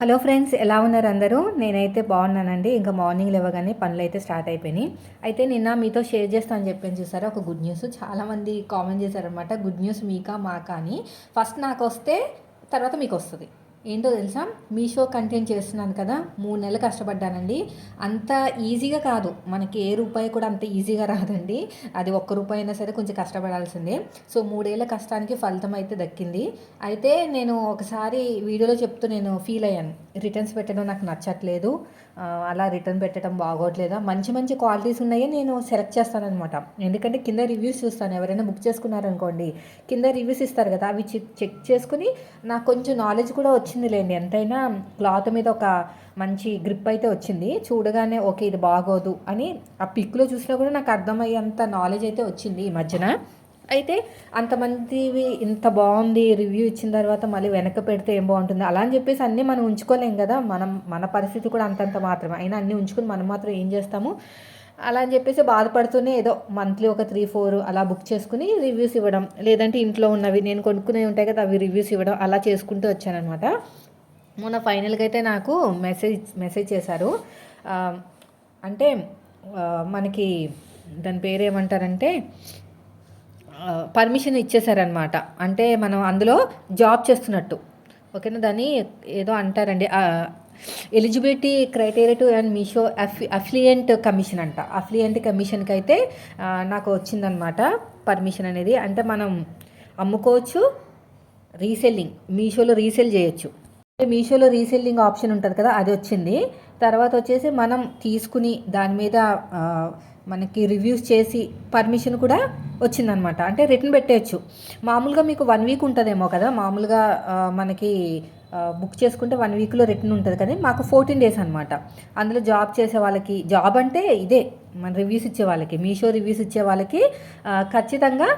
Hello friends, ఎలా ఉన్నారు అందరూ? నేనైతే బాగున్నానండి. ఇంకా మార్నింగ్ లేవగానే పనులైతే స్టార్ట్ అయిపోయినాయి. అయితే నిన్న మీతో షేర్ చేస్తా అని చెప్పాను చూసారా, ఒక గుడ్ న్యూస్. చాలామంది కామెంట్ చేశారనమాట, గుడ్ న్యూస్ మీకా మాకా అని. ఫస్ట్ నాకు వస్తే తర్వాత మీకు వస్తుంది. ఏంటో తెలుసా, మీషో కంటెంట్ చేస్తున్నాను కదా, 3 నెలలు కష్టపడ్డానండి. అంత ఈజీగా కాదు, మనకి ఏ రూపాయి కూడా అంత ఈజీగా రాదండి. అది ఒక్క రూపాయి అయినా సరే కొంచెం కష్టపడాల్సిందే. సో 3 ఏళ్ల కష్టానికి ఫలితం అయితే దక్కింది. అయితే నేను ఒకసారి వీడియోలో చెప్తూ నేను ఫీల్ అయ్యాను, రిటర్న్స్ పెట్టడం నాకు నచ్చట్లేదు, అలా రిటర్న్ పెట్టడం బాగోట్లేదా, మంచి మంచి క్వాలిటీస్ ఉన్నాయే నేను సెలెక్ట్ చేస్తానన్నమాట. ఎందుకంటే కింద రివ్యూస్ చూస్తాను, ఎవరైనా బుక్ చేసుకున్నారనుకోండి కింద రివ్యూస్ ఇస్తారు కదా, అవి చెక్ చేసుకుని నాకు కొంచెం నాలెడ్జ్ కూడా వచ్చిందిలేండి. ఎంతైనా క్లాత్ మీద ఒక మంచి గ్రిప్ అయితే వచ్చింది. చూడగానే ఓకే ఇది బాగోదు అని ఆ పిక్లో చూసినా కూడా నాకు అర్థమయ్యేంత నాలెడ్జ్ అయితే వచ్చింది ఈ మధ్యన. అయితే అంతమందివి ఇంత బాగుంది రివ్యూ ఇచ్చిన తర్వాత మళ్ళీ వెనక పెడితే ఏం బాగుంటుంది అలా అని చెప్పేసి అన్నీ మనం ఉంచుకోలేం కదా. మన పరిస్థితి కూడా అంతంత మాత్రమే. అయినా అన్నీ ఉంచుకుని మనం మాత్రం ఏం చేస్తాము, అలా అని చెప్పేసి బాధపడుతూనే ఏదో మంత్లీ ఒక 3-4 అలా బుక్ చేసుకుని రివ్యూస్ ఇవ్వడం, లేదంటే ఇంట్లో ఉన్నవి నేను కొనుక్కునేవి ఉంటాయి కదా అవి రివ్యూస్ ఇవ్వడం, అలా చేసుకుంటూ వచ్చానమాట. మొన్న ఫైనల్గా అయితే నాకు మెసేజ్ చేశారు. అంటే మనకి దాని పేరు ఏమంటారంటే పర్మిషన్ ఇచ్చేసారనమాట. అంటే మనం అందులో జాబ్ చేస్తున్నట్టు, ఓకేనా. దాన్ని ఏదో అంటారండి, eligibility criteria two and Meesho affiliate commission అంట. అఫిలియంట్ కమిషన్కి అయితే నాకు వచ్చిందనమాట పర్మిషన్ అనేది. అంటే మనం అమ్ముకోవచ్చు, రీసెల్లింగ్, మీషోలో రీసెల్ చేయొచ్చు. మీషోలో రీసెల్లింగ్ ఆప్షన్ ఉంటుంది కదా, అది వచ్చింది. తర్వాత వచ్చేసి మనం తీసుకుని దాని మీద మనకి రివ్యూస్ చేసి పర్మిషన్ కూడా వచ్చిందనమాట. అంటే రిటర్న్ పెట్టేయచ్చు. మామూలుగా మీకు 1 వీక్ ఉంటుందేమో కదా, మామూలుగా మనకి బుక్ చేసుకుంటే 1 వీక్లో రిటర్న్ ఉంటుంది, కానీ మాకు 14 డేస్ అనమాట. అందులో జాబ్ చేసే వాళ్ళకి, జాబ్ అంటే ఇదే మన రివ్యూస్ ఇచ్చే వాళ్ళకి, మీషో రివ్యూస్ ఇచ్చే వాళ్ళకి ఖచ్చితంగా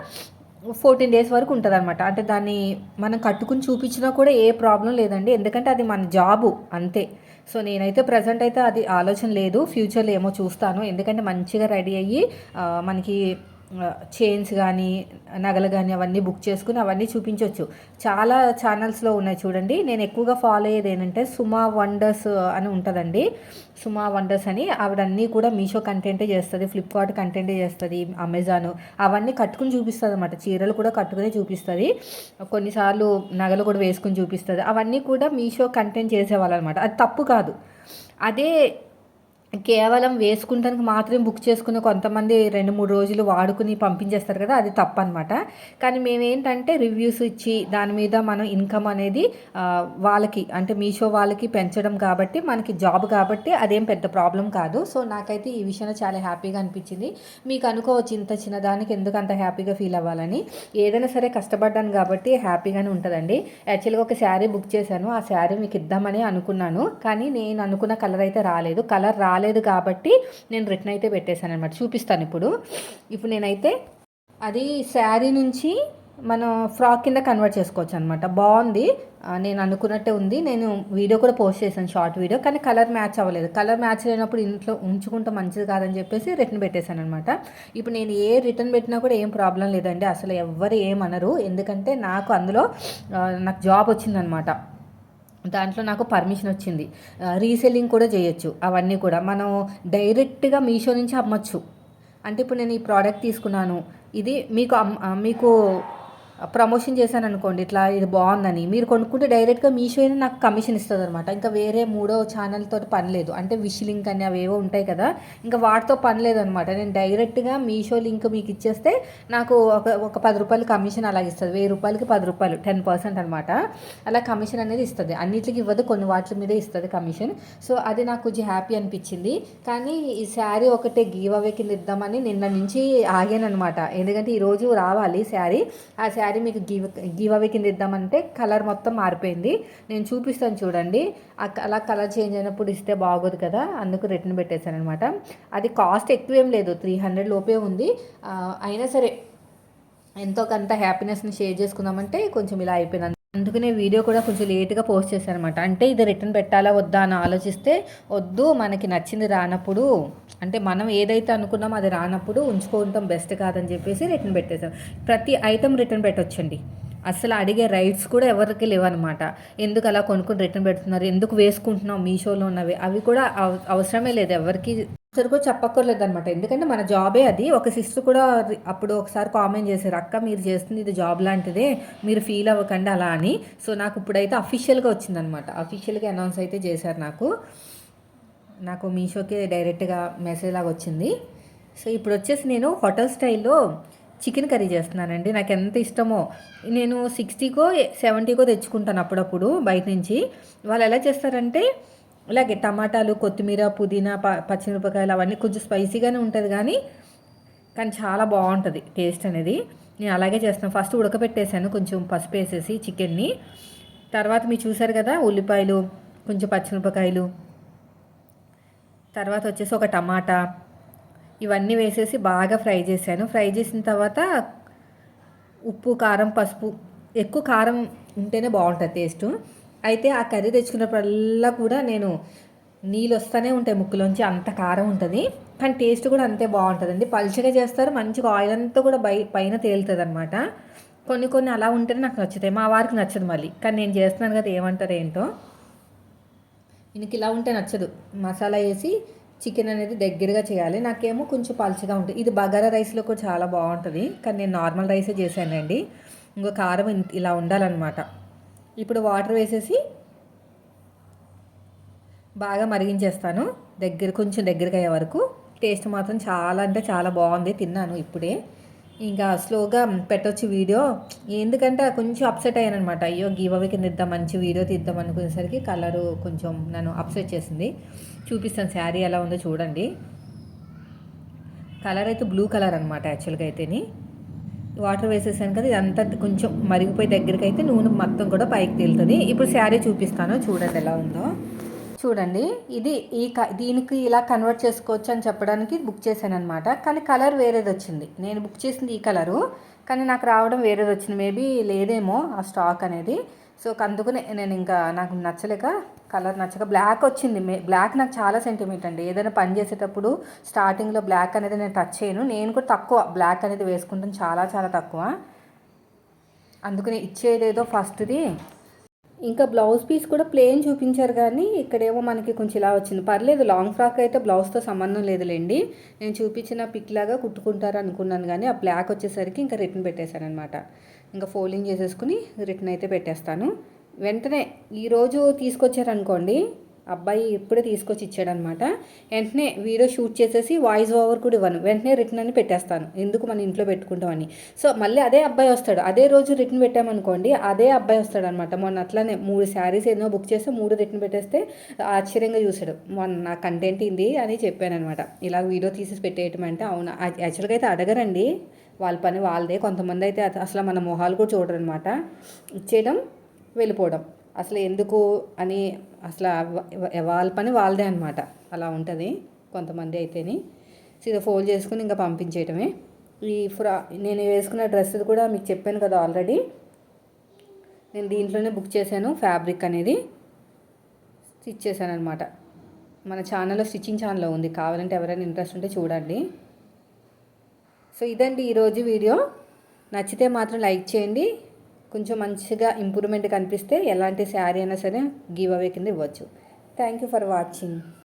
14 డేస్ వరకు ఉంటుంది అనమాట. అంటే దాన్ని మనం కట్టుకుని చూపించినా కూడా ఏ ప్రాబ్లం లేదండి, ఎందుకంటే అది మన జాబు అంతే. సో నేనైతే ప్రజెంట్ అయితే అది ఆలోచన లేదు, ఫ్యూచర్లో ఏమో చూస్తాను. ఎందుకంటే మంచిగా రెడీ అయ్యి మనకి చైన్స్ కానీ నగలు కానీ అవన్నీ బుక్ చేసుకుని అవన్నీ చూపించవచ్చు. చాలా ఛానల్స్లో ఉన్నాయి చూడండి. నేను ఎక్కువగా ఫాలో అయ్యేది ఏంటంటే సుమా వండర్స్ అని ఉంటుందండి. సుమా వండర్స్ అని, ఆవిడన్నీ కూడా మీషో కంటెంటే చేస్తుంది, ఫ్లిప్కార్ట్ కంటెంటే చేస్తుంది, అమెజాన్ అవన్నీ కట్టుకుని చూపిస్తుంది అనమాట. చీరలు కూడా కట్టుకునే చూపిస్తుంది, కొన్నిసార్లు నగలు కూడా వేసుకుని చూపిస్తుంది. అవన్నీ కూడా మీషో కంటెంట్ చేసేవాళ్ళు అనమాట. అది తప్పు కాదు. అదే కేవలం వేసుకుంటానికి మాత్రమే బుక్ చేసుకుని కొంతమంది 2-3 రోజులు వాడుకుని పంపించేస్తారు కదా, అది తప్పు అనమాట. కానీ మేమేంటంటే రివ్యూస్ ఇచ్చి దాని మీద మనం ఇన్కమ్ అనేది వాళ్ళకి, అంటే మీషో వాళ్ళకి పెంచడం కాబట్టి, మనకి జాబ్ కాబట్టి అదేం పెద్ద ప్రాబ్లం కాదు. సో నాకైతే ఈ విషయంలో చాలా హ్యాపీగా అనిపించింది. మీకు అనుకోవచ్చు ఇంత చిన్నదానికి ఎందుకు అంత హ్యాపీగా ఫీల్ అవ్వాలని. ఏదైనా సరే కష్టపడ్డాను కాబట్టి హ్యాపీగానే ఉంటుందండి. యాక్చువల్గా ఒక శారీ బుక్ చేశాను, ఆ శారీ మీకు ఇద్దామని అనుకున్నాను, కానీ నేను అనుకున్న కలర్ అయితే రాలేదు. కలర్ రాలేదు కాబట్టి నేను రిటర్న్ అయితే పెట్టేశాను అనమాట. చూపిస్తాను ఇప్పుడు నేనైతే అది శారీ నుంచి మనం ఫ్రాక్ కింద కన్వర్ట్ చేసుకోవచ్చు అనమాట. బాగుంది, నేను అనుకున్నట్టే ఉంది. నేను వీడియో కూడా పోస్ట్ చేశాను, షార్ట్ వీడియో, కానీ కలర్ మ్యాచ్ అవ్వలేదు. కలర్ మ్యాచ్ అయినప్పుడు ఇంట్లో ఉంచుకుంటే మంచిది కాదని చెప్పేసి రిటర్న్ పెట్టేశాను అనమాట. ఇప్పుడు నేను ఏ రిటర్న్ పెట్టినా కూడా ఏం ప్రాబ్లం లేదండి, అసలు ఎవ్వరు ఏమనరు. ఎందుకంటే నాకు అందులో నాకు జాబ్ వచ్చిందనమాట, దాంట్లో నాకు పర్మిషన్ వచ్చింది. రీసెల్లింగ్ కూడా చేయొచ్చు. అవన్నీ కూడా మనం డైరెక్ట్గా మీషో నుంచి అమ్మచ్చు. అంటే ఇప్పుడు నేను ఈ ప్రోడక్ట్ తీసుకున్నాను, ఇది మీకు ప్రమోషన్ చేశాను అనుకోండి, ఇట్లా ఇది బాగుందని మీరు కొనుక్కుంటే డైరెక్ట్గా మీషో అయినా నాకు కమిషన్ ఇస్తుంది అనమాట. ఇంకా వేరే 3వ ఛానల్తో పని లేదు. అంటే విష్ లింక్ అని అవేవో ఉంటాయి కదా, ఇంకా వాటితో పని లేదనమాట. నేను డైరెక్ట్గా మీషో లింక్ మీకు ఇచ్చేస్తే నాకు ఒక 10 రూపాయలు కమిషన్ అలా ఇస్తుంది. 1000 రూపాయలకి 10 రూపాయలు, 10% అనమాట. అలా కమిషన్ అనేది ఇస్తుంది. అన్నిటికి ఇవ్వదు, కొన్ని వాటి మీదే ఇస్తుంది కమిషన్. సో అది నాకు కొంచెం హ్యాపీ అనిపించింది. కానీ ఈ శారీ ఒకటే గివ్ అవే కింద ఇద్దామని నిన్న నుంచి ఆగాను అనమాట. ఎందుకంటే ఈరోజు రావాలి శారీ. ఆ శారీ మీకు గివ్ అవే కింద ఇద్దామంటే కలర్ మొత్తం మారిపోయింది. నేను చూపిస్తాను చూడండి. అలా కలర్ చేంజ్ అయినప్పుడు ఇస్తే బాగోదు కదా, అందుకు రిటర్న్ పెట్టేశాను అనమాట. అది కాస్ట్ ఎక్కువేం లేదు, 300 లోపే ఉంది. అయినా సరే ఎంతో కొంత హ్యాపీనెస్ని షేర్ చేసుకుందామంటే కొంచెం ఇలా అయిపోయింది. అందుకనే వీడియో కూడా కొంచెం లేట్గా పోస్ట్ చేశాను అనమాట. అంటే ఇది రిటర్న్ పెట్టాలా వద్దా అని ఆలోచిస్తే, వద్దు మనకి నచ్చింది రానప్పుడు, అంటే మనం ఏదైతే అనుకున్నామో అది రానప్పుడు ఉంచుకోవటం బెస్ట్ కాదని చెప్పేసి రిటర్న్ పెట్టేశాం. ప్రతి ఐటెం రిటర్న్ పెట్టొచ్చండి. అసలు అడిగే రైట్స్ కూడా ఎవరికి లేవన్నమాట. ఎందుకు అలా కొనుక్కొని రిటర్న్ పెడుతున్నారు, ఎందుకు వేసుకుంటున్నాం మీషోలో ఉన్నవి, అవి కూడా అవసరమే లేదు ఎవరికి కూడా చెప్పక్కర్లేదనమాట. ఎందుకంటే మన జాబే అది. ఒక సిస్టర్ కూడా అప్పుడు ఒకసారి కామెంట్ చేశారు, అక్క మీరు చేస్తుంది ఇది జాబ్ లాంటిదే, మీరు ఫీల్ అవ్వకండి అలా అని. సో నాకు ఇప్పుడైతే అఫీషియల్గా వచ్చిందనమాట, అఫీషియల్గా అనౌన్స్ అయితే చేశారు నాకు మీషోకి డైరెక్ట్గా మెసేజ్ లాగా వచ్చింది. సో ఇప్పుడు వచ్చేసి నేను హోటల్ స్టైల్లో చికెన్ కర్రీ చేస్తున్నానండి. నాకు ఎంత ఇష్టమో. నేను 60కో 70కో తెచ్చుకుంటాను అప్పుడప్పుడు బయట నుంచి. వాళ్ళు ఎలా చేస్తారంటే ఇలాగే టమాటాలు, కొత్తిమీర, పుదీనా, పచ్చిమిరపకాయలు అవన్నీ కొంచెం స్పైసీగానే ఉంటుంది కానీ చాలా బాగుంటుంది టేస్ట్ అనేది. నేను అలాగే చేస్తాను. ఫస్ట్ ఉడకబెట్టేసాను కొంచెం పసుపు వేసేసి చికెన్ని. తర్వాత మీరు చూసారు కదా, ఉల్లిపాయలు, కొంచెం పచ్చిమిరపకాయలు, తర్వాత వచ్చేసి ఒక టమాటా, ఇవన్నీ వేసేసి బాగా ఫ్రై చేశాను. ఫ్రై చేసిన తర్వాత ఉప్పు, కారం, పసుపు, ఎక్కువ కారం ఉంటేనే బాగుంటుంది టేస్ట్. అయితే ఆ కర్రీ తెచ్చుకున్నప్పుడల్లా కూడా నేను నీళ్ళు వస్తూనే ఉంటాయి ముక్కులోంచి, అంత కారం ఉంటుంది. కానీ టేస్ట్ కూడా అంతే బాగుంటుందండి. పలుచగా చేస్తారు, మంచిగా ఆయిల్ అంతా కూడా పైన తేలుతుంది అనమాట. కొన్ని అలా ఉంటేనే నాకు నచ్చుతాయి, మా వారికి నచ్చదు మళ్ళీ. కానీ నేను చేస్తున్నాను కదా, ఏమంటారు ఏంటో. ఇంక ఇలా ఉంటే నచ్చదు. మసాలా వేసి చికెన్ అనేది దగ్గరగా చేయాలి. నాకేమో కొంచెం పలుచగా ఉంటుంది. ఇది బగారా రైస్లో కూడా చాలా బాగుంటుంది, కానీ నేను నార్మల్ రైసే చేశానండి. ఇంకో కారం ఇలా ఉండాలన్నమాట. ఇప్పుడు వాటర్ వేసేసి బాగా మరిగించేస్తాను, కొంచెం దగ్గరగా అయ్యే వరకు. టేస్ట్ మాత్రం చాలా అంటే చాలా బాగుంది, తిన్నాను ఇప్పుడే. ఇంకా స్లోగా పెట్టొచ్చు వీడియో, ఎందుకంటే కొంచెం అప్సెట్ అయ్యాను అనమాట. అయ్యో గివ్ అవే కింద ఇద్దాం, మంచి వీడియో తీద్దాం అనుకునేసరికి కలరు కొంచెం నన్ను అప్సెట్ చేసింది. చూపిస్తాను శారీ ఎలా ఉందో చూడండి. కలర్ అయితే బ్లూ కలర్ అనమాట యాక్చువల్గా అయితేని. వాటర్ వేసేసాను కదా, ఇదంతా కొంచెం మరిగిపోయి దగ్గరికి అయితే నూనె మొత్తం కూడా పైకి తేలుతుంది. ఇప్పుడు శారీ చూపిస్తాను చూడండి ఎలా ఉందో. చూడండి, ఇది దీనికి ఇలా కన్వర్ట్ చేసుకోవచ్చు అని చెప్పడానికి బుక్ చేశాను అనమాట. కానీ కలర్ వేరేది వచ్చింది. నేను బుక్ చేసింది ఈ కలరు, కానీ నాకు రావడం వేరేది వచ్చింది. మేబీ లేదేమో ఆ స్టాక్ అనేది. సో అందుకనే నేను ఇంకా నాకు నచ్చలేక, కలర్ నచ్చక బ్లాక్ వచ్చింది. బ్లాక్ నాకు చాలా సెంటిమెంట్ అండి. ఏదైనా పని చేసేటప్పుడు స్టార్టింగ్లో బ్లాక్ అనేది నేను టచ్ చేయను. నేను కూడా తక్కువ బ్లాక్ అనేది వేసుకుంటాను, చాలా చాలా తక్కువ. అందుకని ఇచ్చేదేదో ఫస్ట్ది. ఇంకా బ్లౌజ్ పీస్ కూడా ప్లెయిన్ చూపించారు, కానీ ఇక్కడేమో మనకి కొంచెం ఇలా వచ్చింది. పర్లేదు, లాంగ్ ఫ్రాక్ అయితే బ్లౌజ్తో సంబంధం లేదులేండి. నేను చూపించిన పిక్ లాగా కుట్టుకుంటారు అనుకున్నాను, కానీ ఆ బ్లాక్ వచ్చేసరికి ఇంకా రిటర్న్ పెట్టేశాను అనమాట. ఇంకా ఫోల్డింగ్ చేసేసుకుని రిటర్న్ అయితే పెట్టేస్తాను. వెంటనే ఈరోజు తీసుకొచ్చారనుకోండి, అబ్బాయి ఇప్పుడే తీసుకొచ్చి ఇచ్చాడనమాట. వెంటనే వీడియో షూట్ చేసేసి వాయిస్ ఓవర్ కూడా ఇవ్వను, వెంటనే రిటర్న్ అని పెట్టేస్తాను. ఎందుకు మన ఇంట్లో పెట్టుకుంటామని. సో మళ్ళీ అదే అబ్బాయి వస్తాడు, అదే రోజు రిటర్న్ పెట్టామనుకోండి, అదే అబ్బాయి వస్తాడు అనమాట. మొన్న అట్లానే 3 శారీస్ ఏదో బుక్ చేస్తే 3 రిటర్న్ పెట్టేస్తే ఆశ్చర్యంగా చూశాడు. మొన్న నా కంటెంట్ ఇది అని చెప్పాను అనమాట. ఇలా వీడియో తీసేసి పెట్టేయటం అంటే అవునా, యాక్చువల్గా అయితే అడగరండి, వాళ్ళ పని వాళ్ళదే. కొంతమంది అయితే అసలు మన మొహాలు కూడా చూడరు అనమాట, ఇచ్చేయడం వెళ్ళిపోవడం. అసలు ఎందుకు అని అసలు వాళ్ళ పని వాళ్ళదే అనమాట. అలా ఉంటుంది కొంతమంది అయితేని. సీదా ఫోల్డ్ చేసుకుని ఇంకా పంపించేయటమే. ఈ నేను వేసుకున్న డ్రెస్ కూడా మీకు చెప్పాను కదా ఆల్రెడీ, నేను దీంట్లోనే బుక్ చేశాను. ఫ్యాబ్రిక్ అనేది స్టిచ్ చేశాను అనమాట. మన ఛానల్లో స్టిచ్చింగ్ ఛానల్లో ఉంది, కావాలంటే ఎవరైనా ఇంట్రెస్ట్ ఉంటే చూడండి. సో ఇదండి ఈరోజు వీడియో. నచ్చితే మాత్రం లైక్ చేయండి. కొంచెం మంచిగా ఇంప్రూవ్మెంట్ కనిపిస్తే ఎలాంటి శారీ అయినా సరే గివ్ అవే కింద ఇవ్వచ్చు. Thank you for watching.